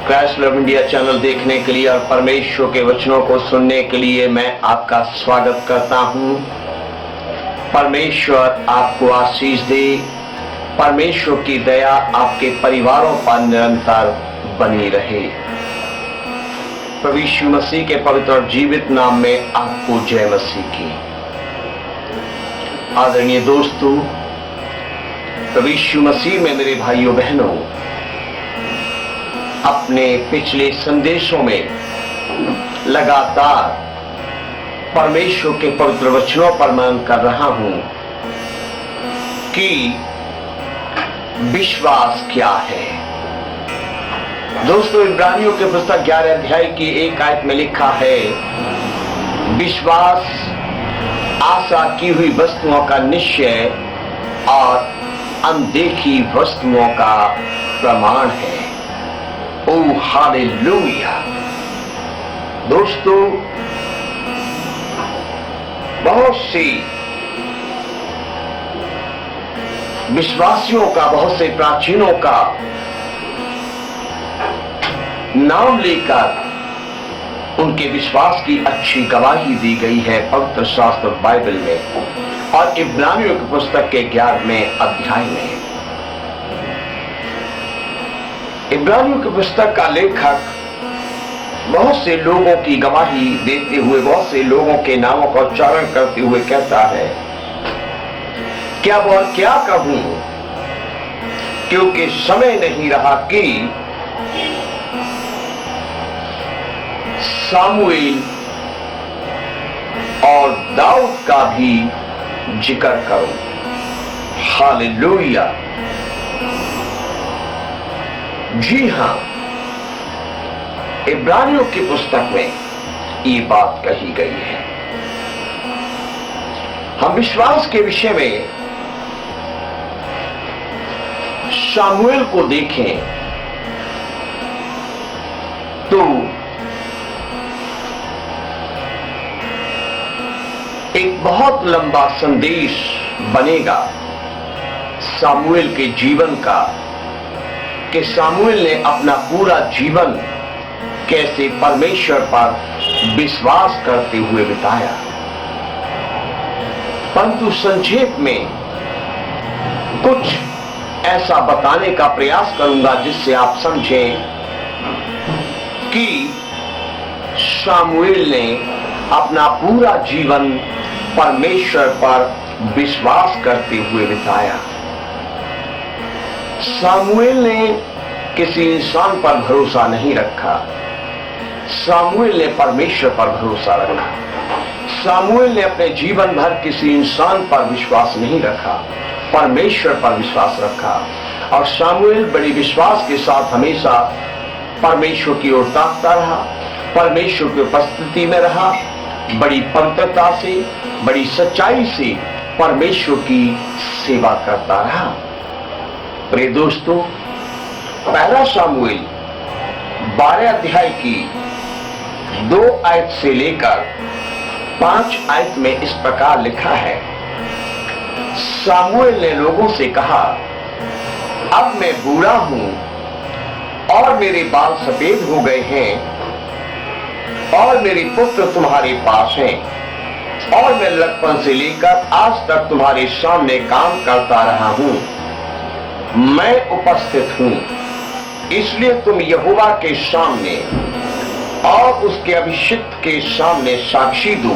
Christ love India channel देखने के लिए और परमेश्वर के वचनों को सुनने के लिए मैं आपका स्वागत करता हूं। परमेश्वर आपको आशीष दे। परमेश्वर की दया आपके परिवारों पर निरंतर बनी रहे। प्रभु यीशु मसीह के पवित्र और जीवित नाम में आपको जय मसीह की। आदरणीय दोस्तों, प्रभु यीशु मसीह में मेरे भाइयों बहनों, अपने पिछले संदेशों में लगातार परमेश्वर के पवित्र वचनों पर मनन कर रहा हूं कि विश्वास क्या है। दोस्तों, इब्रानियों के पुस्तक 11 अध्याय की 1 आयत में लिखा है, विश्वास आशा की हुई वस्तुओं का निश्चय और अनदेखी वस्तुओं का प्रमाण है। ओ हालेलुया। दोस्तों, बहुत सी विश्वासियों का, बहुत से प्राचीनों का नाम लेकर उनके विश्वास की अच्छी गवाही दी गई है पवित्र शास्त्र बाइबल में और इब्रानियों की पुस्तक के 11वें अध्याय में। इब्रानियों की पुस्तक का लेखक बहुत से लोगों की गवाही देते हुए, बहुत से लोगों के नामों का उच्चारण करते हुए कहता है, क्या और क्या कहूं, क्योंकि समय नहीं रहा कि सामुएल और दाऊद का भी जिक्र करूं। हालेलुया। जी हां, इब्रानियों की पुस्तक में ये बात कही गई है। हम विश्वास के विषय में शामुएल को देखें तो एक बहुत लंबा संदेश बनेगा सामुएल के जीवन का, कि सामुएल ने अपना पूरा जीवन कैसे परमेश्वर पर विश्वास करते हुए बिताया। परंतु संक्षेप में कुछ ऐसा बताने का प्रयास करूंगा जिससे आप समझें कि सामुएल ने अपना पूरा जीवन परमेश्वर पर विश्वास करते हुए बिताया। सामुएल ने किसी इंसान पर भरोसा नहीं रखा, सामुएल ने परमेश्वर पर भरोसा रखा। सामुएल ने अपने जीवन भर किसी इंसान पर विश्वास नहीं रखा, परमेश्वर पर विश्वास रखा। और सामुएल बड़ी विश्वास के साथ हमेशा परमेश्वर की ओर ताकता रहा, परमेश्वर की उपस्थिति में रहा, बड़ी पवित्रता से, बड़ी सच्चाई से परमेश्वर की सेवा करता रहा। प्रिय दोस्तों, पहला सामुएल 12 अध्याय की 2 आयत से लेकर 5 आयत में इस प्रकार लिखा है, सामुएल ने लोगों से कहा, अब मैं बूढ़ा हूं और मेरे बाल सफेद हो गए हैं और मेरे पुत्र तुम्हारे पास हैं और मैं लड़कपन से लेकर आज तक तुम्हारे सामने काम करता रहा हूं। मैं उपस्थित हूं, इसलिए तुम यहोवा के सामने और उसके अभिषिक्त के सामने साक्षी दो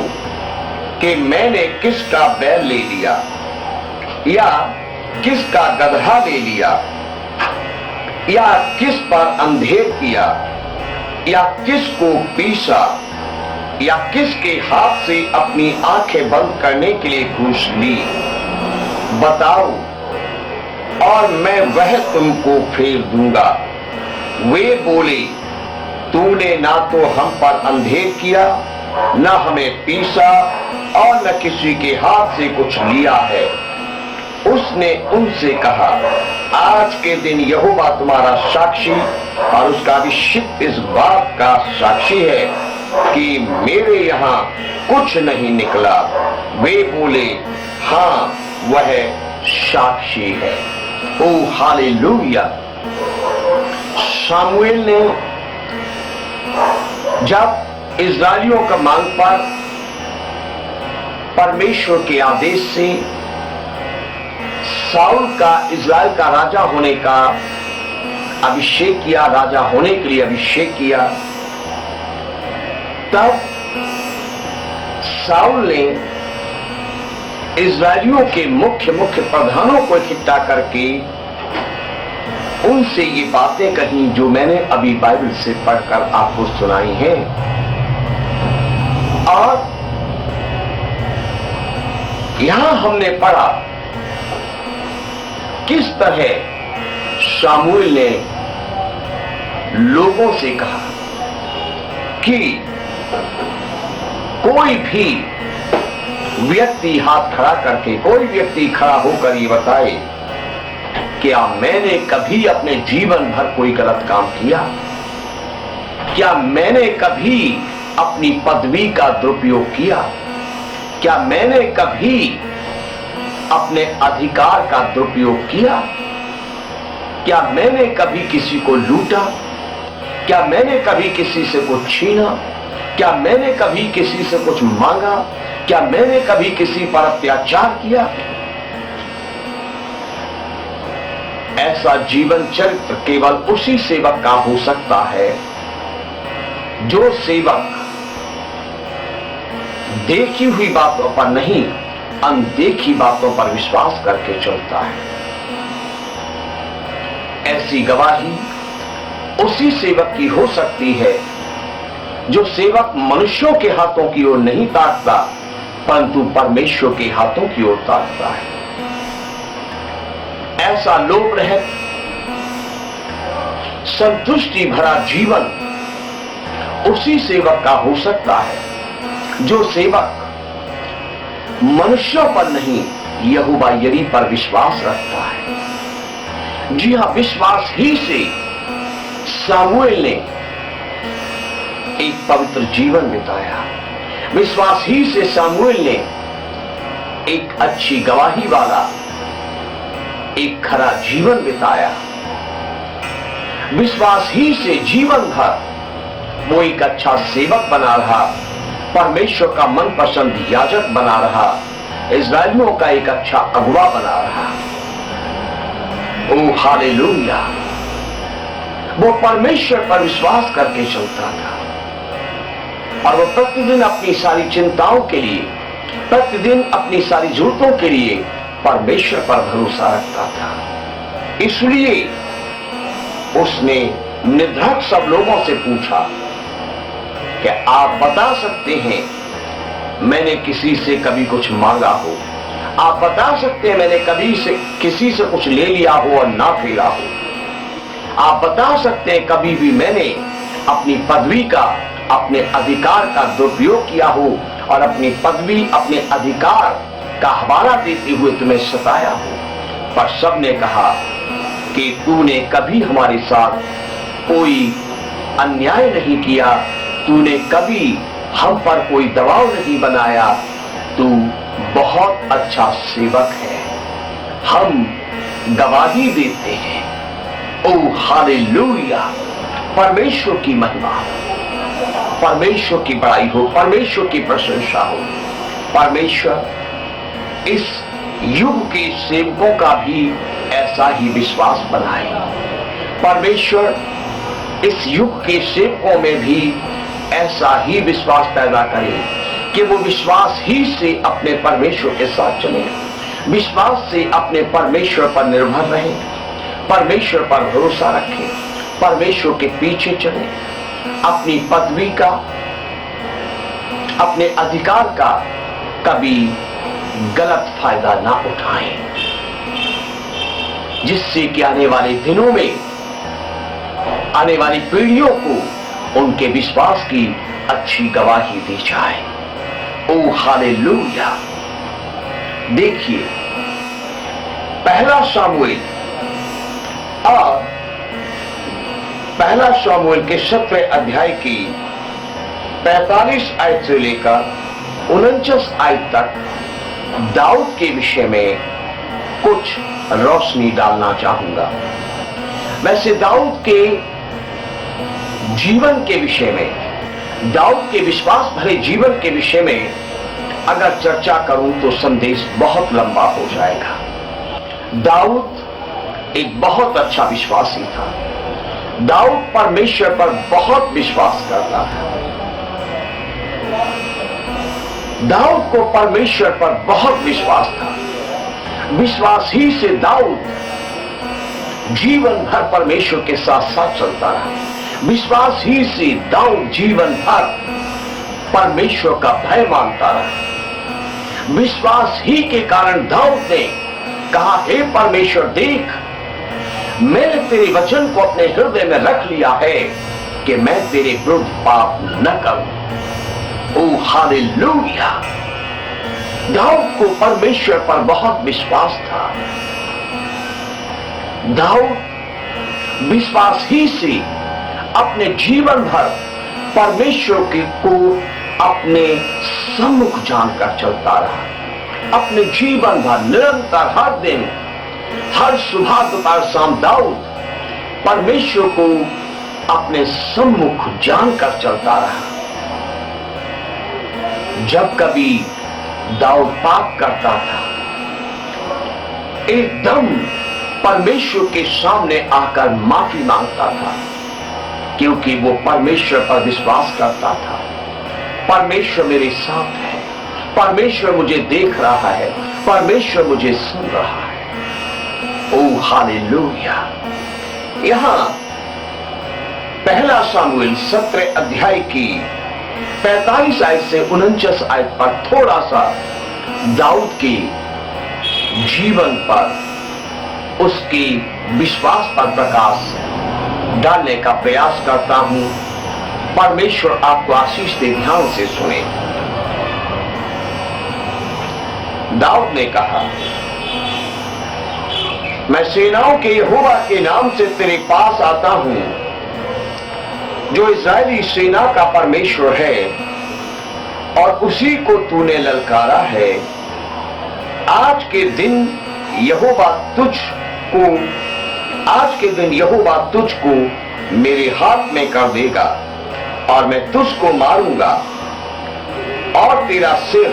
कि मैंने किसका बैल ले लिया या किसका गदहा ले लिया या किस पर अंधेर किया या किसको पीसा या किसके हाथ से अपनी आंखें बंद करने के लिए घूस ली, बताओ और मैं वह तुमको फेर दूंगा। वे बोले, तूने ना तो हम पर अंधेर किया, न हमें पीसा और न किसी के हाथ से कुछ लिया है। उसने उनसे कहा, आज के दिन यहोवा तुम्हारा साक्षी और उसका अभिषिक्त इस बात का साक्षी है कि मेरे यहाँ कुछ नहीं निकला। वे बोले, हाँ वह साक्षी है। ओ हालेलुया। सामुएल ने जब इस्राएलियों का मांग पर परमेश्वर के आदेश से साउल का इस्राएल का राजा होने का अभिषेक किया, राजा होने के लिए अभिषेक किया, तब साउल ने इस्राएलियों के मुख्य प्रधानों को इकट्ठा करके उनसे ये बातें कही जो मैंने अभी बाइबल से पढ़कर आपको सुनाई हैं। और यहां हमने पढ़ा किस तरह शामूएल ने लोगों से कहा कि कोई भी व्यक्ति हाथ खड़ा करके, कोई व्यक्ति खड़ा होकर ये बताए क्या मैंने कभी अपने जीवन भर कोई गलत काम किया? क्या मैंने कभी अपनी पदवी का दुरुपयोग किया? क्या मैंने कभी अपने अधिकार का दुरुपयोग किया? क्या मैंने कभी किसी को लूटा? क्या मैंने कभी किसी से कुछ छीना? क्या मैंने कभी किसी से कुछ मांगा? क्या मैंने कभी किसी पर अत्याचार किया? ऐसा जीवन चरित्र केवल उसी सेवक का हो सकता है जो सेवक देखी हुई बातों पर नहीं, अनदेखी बातों पर विश्वास करके चलता है। ऐसी गवाही उसी सेवक की हो सकती है जो सेवक मनुष्यों के हाथों की ओर नहीं ताकता, परंतु परमेश्वर के हाथों की ओर ताकता है। ऐसा लोभ रहित संतुष्टि भरा जीवन उसी सेवक का हो सकता है जो सेवक मनुष्यों पर नहीं, यहोवा यरी पर विश्वास रखता है। जी हां, विश्वास ही से शामूएल ने एक पवित्र जीवन बिताया। विश्वास ही से शामूएल ने एक अच्छी गवाही वाला एक खरा जीवन बिताया। विश्वास ही से जीवन भर वो एक अच्छा सेवक बना रहा, परमेश्वर का मनपसंद याजक बना रहा, इस्राएलियों का एक अच्छा अगुवा बना रहा। ओ हालेलुया! वो परमेश्वर पर विश्वास करके चलता था और वो प्रतिदिन अपनी सारी चिंताओं के लिए, प्रतिदिन अपनी सारी जरूरतों के लिए परमेश्वर पर भरोसा रखता था। इसलिए उसने निधड़क सब लोगों से पूछा कि आप बता सकते हैं मैंने किसी से कभी कुछ मांगा हो? आप बता सकते हैं मैंने कभी से किसी से कुछ ले लिया हो और ना फेरा हो? आप बता सकते हैं कभी भी मैंने अपनी पदवी का, अपने अधिकार का दुरुपयोग किया हो और अपनी पदवी, अपने अधिकार का हवाला देते हुए तुम्हें सताया हो? पर सबने कहा कि तूने कभी हमारे साथ कोई अन्याय नहीं किया, तूने कभी हम पर कोई दबाव नहीं बनाया, तू बहुत अच्छा सेवक है। हम गवाही देते हैं। ओ हालेलुया! परमेश्वर की महिमा, परमेश्वर की बड़ाई हो, परमेश्वर की प्रशंसा हो। परमेश्वर इस युग के सेवकों का भी ऐसा ही विश्वास बनाए। परमेश्वर इस युग के सेवकों में भी ऐसा ही विश्वास पैदा करे कि वो विश्वास ही से अपने परमेश्वर के साथ चले, विश्वास से अपने परमेश्वर पर निर्भर रहे, परमेश्वर पर भरोसा रखें, परमेश्वर के पीछे चले, अपनी पदवी का, अपने अधिकार का कभी गलत फायदा ना उठाएं, जिससे कि आने वाले दिनों में, आने वाली पीढ़ियों को उनके विश्वास की अच्छी गवाही दी जाए। ओ हालेलुया! देखिए पहला शामूएल और पहला शामूएल के 17 अध्याय की 45 आयत से लेकर 49 आयत तक दाऊद के विषय में कुछ रोशनी डालना चाहूंगा। वैसे दाऊद के जीवन के विषय में, दाऊद के विश्वास भरे जीवन के विषय में अगर चर्चा करूं तो संदेश बहुत लंबा हो जाएगा। दाऊद एक बहुत अच्छा विश्वासी था। दाऊद परमेश्वर पर बहुत विश्वास करता था। दाऊद को परमेश्वर पर बहुत विश्वास था। विश्वास ही से दाऊद जीवन भर परमेश्वर के साथ साथ चलता रहा। विश्वास ही से दाऊद जीवन भर परमेश्वर का भय मानता रहा। विश्वास ही के कारण दाऊद ने कहा, हे परमेश्वर, देख, मैंने तेरे वचन को अपने हृदय में रख लिया है कि मैं तेरे विरुद्ध पाप न करूं। ओ हालेलुया! दाऊद को परमेश्वर पर बहुत विश्वास था। दाऊद विश्वास ही से अपने जीवन भर परमेश्वर को अपने सम्मुख जानकर चलता रहा। अपने जीवन भर निरंतर हर दिन, हर सुबह दोपहर शाम दाऊद परमेश्वर को अपने सम्मुख जानकर चलता रहा। जब कभी दाऊद पाप करता था, एकदम परमेश्वर के सामने आकर माफी मांगता था, क्योंकि वो परमेश्वर पर विश्वास करता था। परमेश्वर मेरे साथ है, परमेश्वर मुझे देख रहा है, परमेश्वर मुझे सुन रहा है। ओ हालेलुया! यहां पहला सामुएल 17 अध्याय की 45 आयत से 49 आयत पर थोड़ा सा दाऊद के जीवन पर, उसकी विश्वास पर प्रकाश डालने का प्रयास करता हूं। परमेश्वर आपको आशीष दे, ध्यान से सुने। दाऊद ने कहा, मैं सेनाओं के यहोवा के नाम से तेरे पास आता हूं, जो इस्राएली सेना का परमेश्वर है, और उसी को तूने ललकारा है। आज के दिन यहोवा तुझको मेरे हाथ में कर देगा, और मैं तुझको मारूंगा, और तेरा सिर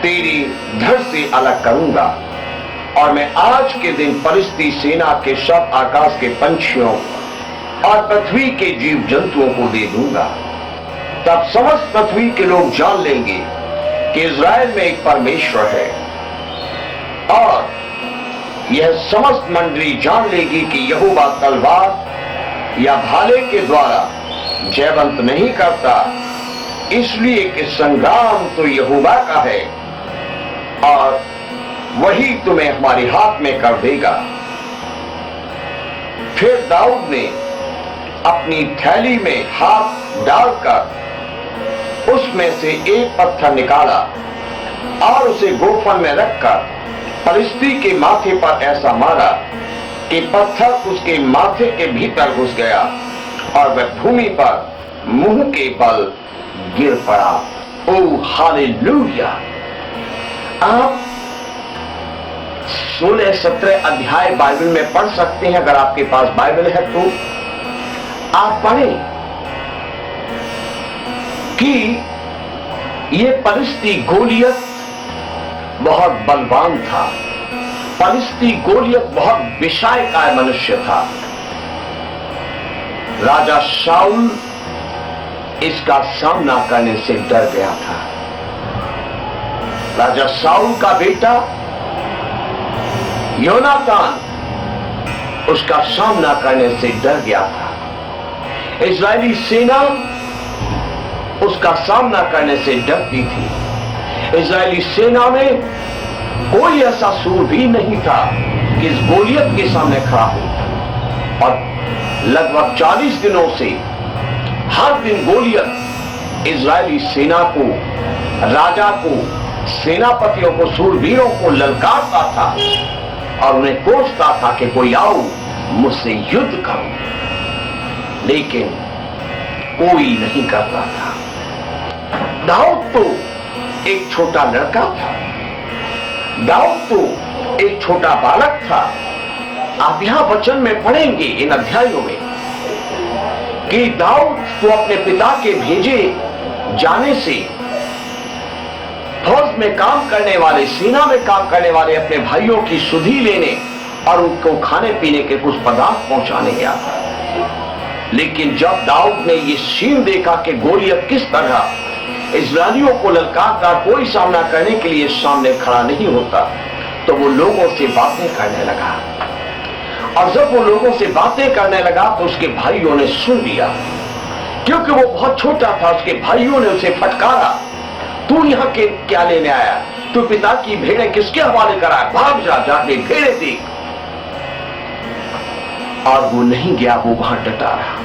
तेरी धड़ से अलग करूंगा, और मैं आज के दिन फलिस्ती सेना के सब आकाश के पंछियों और पृथ्वी के जीव जंतुओं को दे दूंगा। तब समस्त पृथ्वी के लोग जान लेंगे कि इज़राइल में एक परमेश्वर है, और यह समस्त मंडली जान लेगी कि यहोवा तलवार या भाले के द्वारा जयवंत नहीं करता, इसलिए कि संग्राम तो यहोवा का है, और वही तुम्हें हमारे हाथ में कर देगा। फिर दाऊद ने अपनी थैली में हाथ डालकर उसमें से एक पत्थर निकाला और उसे गोफन में रखकर फलिस्ती के माथे पर ऐसा मारा कि पत्थर उसके माथे के भीतर घुस गया, और वह भूमि पर मुंह के बल गिर पड़ा। ओ हालेलुया! आप 16-17 अध्याय बाइबल में पढ़ सकते हैं। अगर आपके पास बाइबल है तो आप पढ़ें कि ये फलिस्ती गोलियत बहुत बलवान था। फलिस्ती गोलियत बहुत विशालकाय मनुष्य था। राजा शाऊल इसका सामना करने से डर गया था। राजा शाऊल का बेटा योनातान उसका सामना करने से डर गया था। इस्राएली सेना उसका सामना करने से डरती थी। इस्राएली सेना में कोई ऐसा सूर भी नहीं था कि इस गोलियत के सामने खड़ा हो, और लगभग 40 दिनों से हर दिन गोलियत इस्राएली सेना को, राजा को, सेनापतियों को, सूरवीरों को ललकारता था और उन्हें कोसता था कि कोई आओ मुझसे युद्ध करो, लेकिन कोई नहीं करता था। दाऊद तो एक छोटा लड़का था। दाऊद तो एक छोटा बालक था। आप यहां वचन में पढ़ेंगे इन अध्यायों में कि दाऊद तो अपने पिता के भेजे जाने से फौज में काम करने वाले, सेना में काम करने वाले अपने भाइयों की सुधि लेने और उनको खाने पीने के कुछ पदार्थ पहुंचाने गया था। लेकिन जब दाऊद ने ये सीन देखा कि गोलियत किस तरह इस्राएलियों को ललकारता कोई सामना करने के लिए सामने खड़ा नहीं होता, तो वो लोगों से बातें करने लगा। और जब वो लोगों से बातें करने लगा तो उसके भाइयों ने सुन लिया, क्योंकि वो बहुत छोटा था। उसके भाइयों ने उसे फटकारा, तू यहां के क्या लेने आया? तू पिता की भेड़ें किसके हवाले करा? भाग जा, जाके भेड़ें देख। और वो नहीं गया, वो वहां डटा रहा।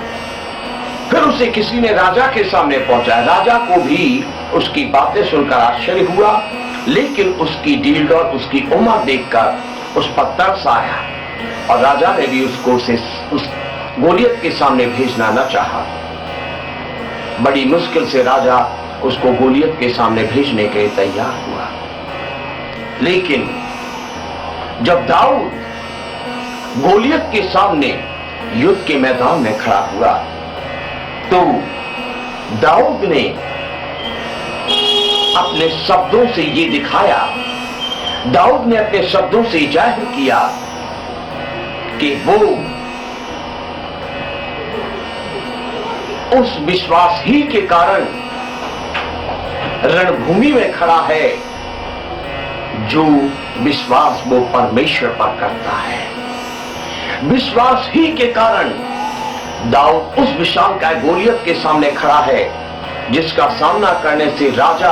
फिर उसे किसी ने राजा के सामने पहुंचाया। राजा को भी उसकी बातें सुनकर आश्चर्य हुआ, लेकिन उसकी डील और उसकी उम्र देखकर उस पर तरस आया और राजा ने भी उसको उस गोलियत के सामने भेजना न चाहा। बड़ी मुश्किल से राजा उसको गोलियत के सामने भेजने के लिए तैयार हुआ। लेकिन जब दाऊद गोलियत के सामने युद्ध के मैदान में खड़ा हुआ तो दाऊद ने अपने शब्दों से ये दिखाया, दाऊद ने अपने शब्दों से जाहिर किया कि वो उस विश्वास ही के कारण रणभूमि में खड़ा है जो विश्वास वो परमेश्वर पर करता है। विश्वास ही के कारण दाऊद उस विशालकाय गोलियत के सामने खड़ा है जिसका सामना करने से राजा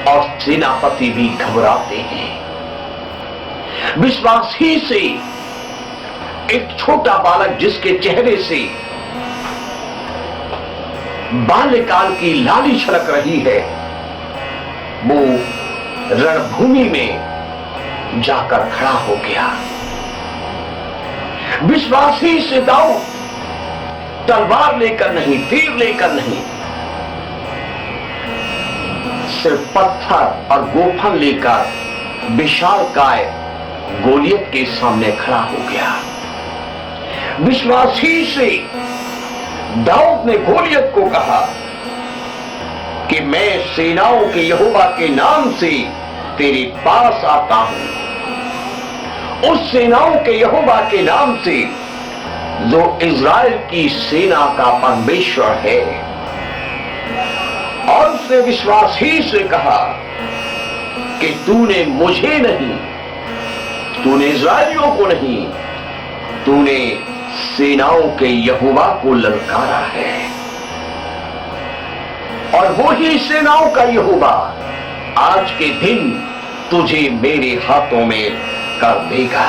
और सेनापति भी घबराते हैं। विश्वास ही से एक छोटा बालक जिसके चेहरे से बाल्यकाल की लाली छलक रही है, वो रणभूमि में जाकर खड़ा हो गया। विश्वास ही से दाऊद तलवार लेकर नहीं, तीर लेकर नहीं, सिर्फ पत्थर और गोफन लेकर विशालकाय गोलियत के सामने खड़ा हो गया। विश्वास ही से दाऊद ने गोलियत को कहा कि मैं सेनाओं के यहोवा के नाम से तेरे पास आता हूं। उस सेनाओं के यहोवा के नाम से जो इज़राइल की सेना का परमेश्वर है। और उसने विश्वास ही से कहा कि तूने मुझे नहीं, तूने इज़राइलियों को नहीं, तूने सेनाओं के यहोवा को ललकारा है और वो ही सेनाओं का यहोवा आज के दिन तुझे मेरे हाथों में कर देगा।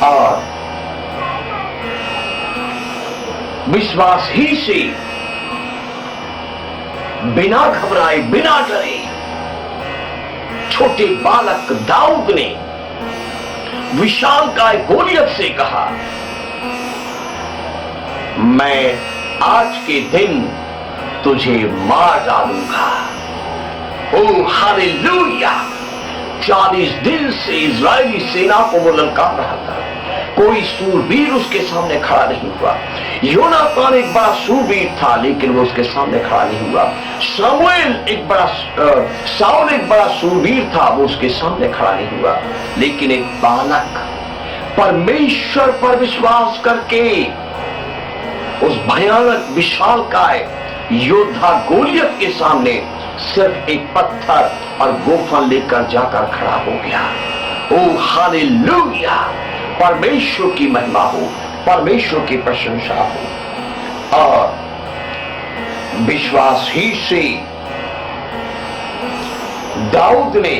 और विश्वास ही से बिना घबराए, बिना डरे, छोटे बालक दाऊद ने विशालकाय गोलियत से कहा, मैं आज के दिन तुझे मार डालूंगा। ओ हालेलुया! 40 दिन से इजरायली सेना को वो ललकार रहा था, कोई सूरवीर उसके सामने खड़ा नहीं हुआ। योनातान एक बड़ा सूरवीर था, लेकिन वो उसके सामने खड़ा नहीं हुआ। शाऊल एक बड़ा सूरवीर था, वो उसके सामने खड़ा नहीं हुआ। लेकिन एक बालक परमेश्वर पर विश्वास करके उस भयानक विशालकाय योद्धा गोलियत के सामने सिर्फ एक पत्थर और गोफन लेकर जाकर खड़ा हो गया। ओ हालेलुया! परमेश्वर की महिमा हो, परमेश्वर की प्रशंसा हो। और विश्वास ही से दाऊद ने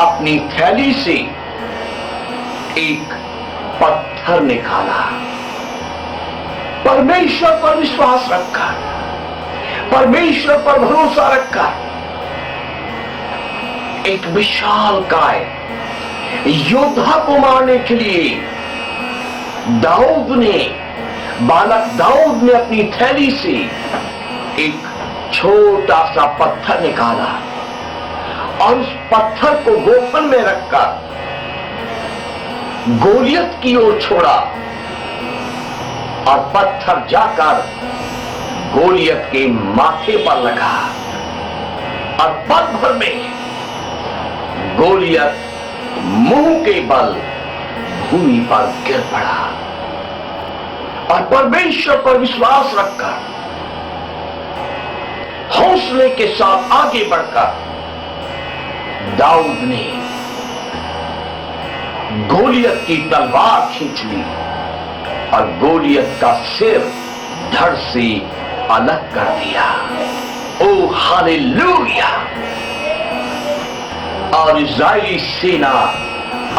अपनी थैली से एक पत्थर निकाला, परमेश्वर पर विश्वास रखा, परमेश्वर पर भरोसा रखा। एक विशालकाय योद्धा को मारने के लिए बालक दाऊद ने अपनी थैली से एक छोटा सा पत्थर निकाला और उस पत्थर को गोफन में रखकर गोलियत की ओर छोड़ा। और पत्थर जाकर गोलियत के माथे पर लगा और पल भर में गोलियत मुंह के बल भूमि पर गिर पड़ा और परमेश्वर पर विश्वास रखकर हौसले के साथ आगे बढ़कर दाऊद ने गोलियत की तलवार खींच ली और गोलियत का सिर धड़ से अलग कर दिया। ओ हालेलुया! और इज़राइली सेना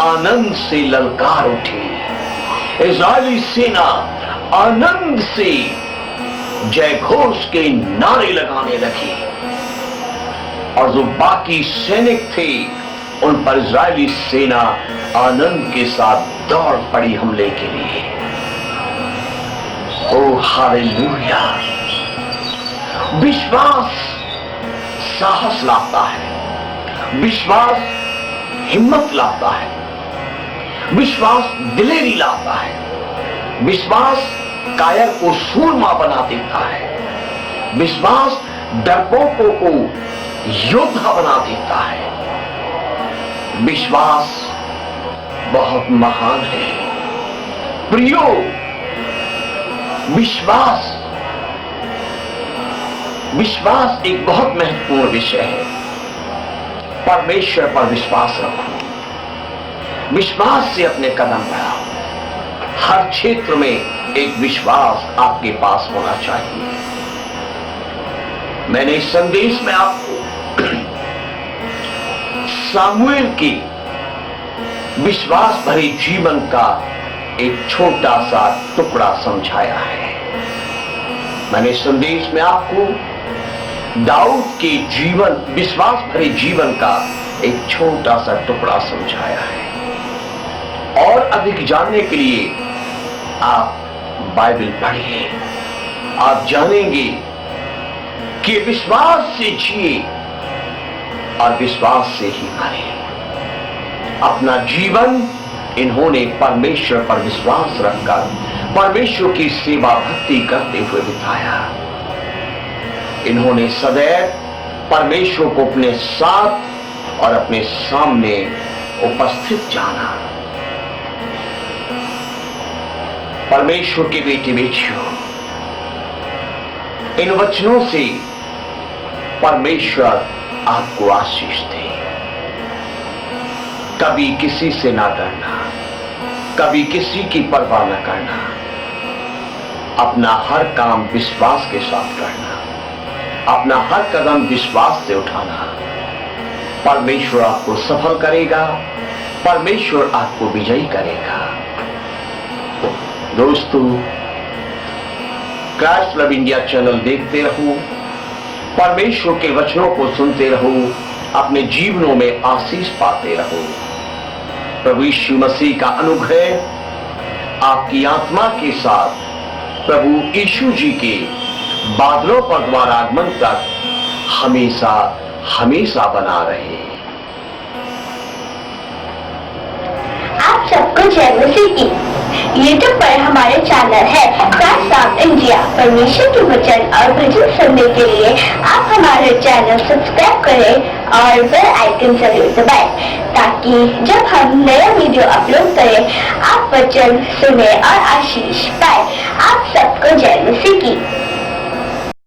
आनंद से ललकार उठी। इज़राइली सेना आनंद से जय घोष के नारे लगाने लगी और जो बाकी सैनिक थे उन पर इज़राइली सेना आनंद के साथ दौड़ पड़ी हमले के लिए। ओ हालेलुया! विश्वास साहस लाता है, विश्वास हिम्मत लाता है, विश्वास दिलेरी लाता है, विश्वास कायर को सूरमा बना देता है, विश्वास डरपोकों को योद्धा बना देता है। विश्वास बहुत महान है प्रियो। विश्वास एक बहुत महत्वपूर्ण विषय है। परमेश्वर पर विश्वास रखो, विश्वास से अपने कदम बढ़ाओ। हर क्षेत्र में एक विश्वास आपके पास होना चाहिए। मैंने इस संदेश में आपको सामुएल की विश्वास भरे जीवन का एक छोटा सा टुकड़ा समझाया है। मैंने इस संदेश में आपको दाऊद के जीवन, विश्वास भरे जीवन का एक छोटा सा टुकड़ा समझाया है। और अधिक जानने के लिए आप बाइबल पढ़िए। आप जानेंगे कि विश्वास से जिए और विश्वास से ही मरे। अपना जीवन इन्होंने परमेश्वर पर विश्वास रखकर परमेश्वर की सेवा भक्ति करते हुए बिताया। इन्होंने सदैव परमेश्वर को अपने साथ और अपने सामने उपस्थित जाना। परमेश्वर के बेटे बेटियों, इन वचनों से परमेश्वर आपको आशीष दे। कभी किसी से ना डरना, कभी किसी की परवाह न करना, अपना हर काम विश्वास के साथ करना, अपना हर कदम विश्वास से उठाना। परमेश्वर आपको सफल करेगा, परमेश्वर आपको विजयी करेगा। दोस्तों, क्राइस्ट लव इंडिया चैनल देखते रहो, परमेश्वर के वचनों को सुनते रहो, अपने जीवनों में आशीष पाते रहो। प्रभु यीशु मसीह का अनुग्रह आपकी आत्मा के साथ प्रभु यीशु जी के बादलों पर द्वारा आगमन तक हमेशा हमेशा बना रहे। आप सबको जय मसीह की। यूट्यूब पर हमारे चैनल है क्राइस्ट लव इंडिया। परमेश्वर के वचन और भजन सुनने के लिए आप हमारे चैनल सब्सक्राइब करें और बेल आइकन जरूर दबाएं, ताकि जब हम नया वीडियो अपलोड करें आप वचन सुने और आशीष पाए। आप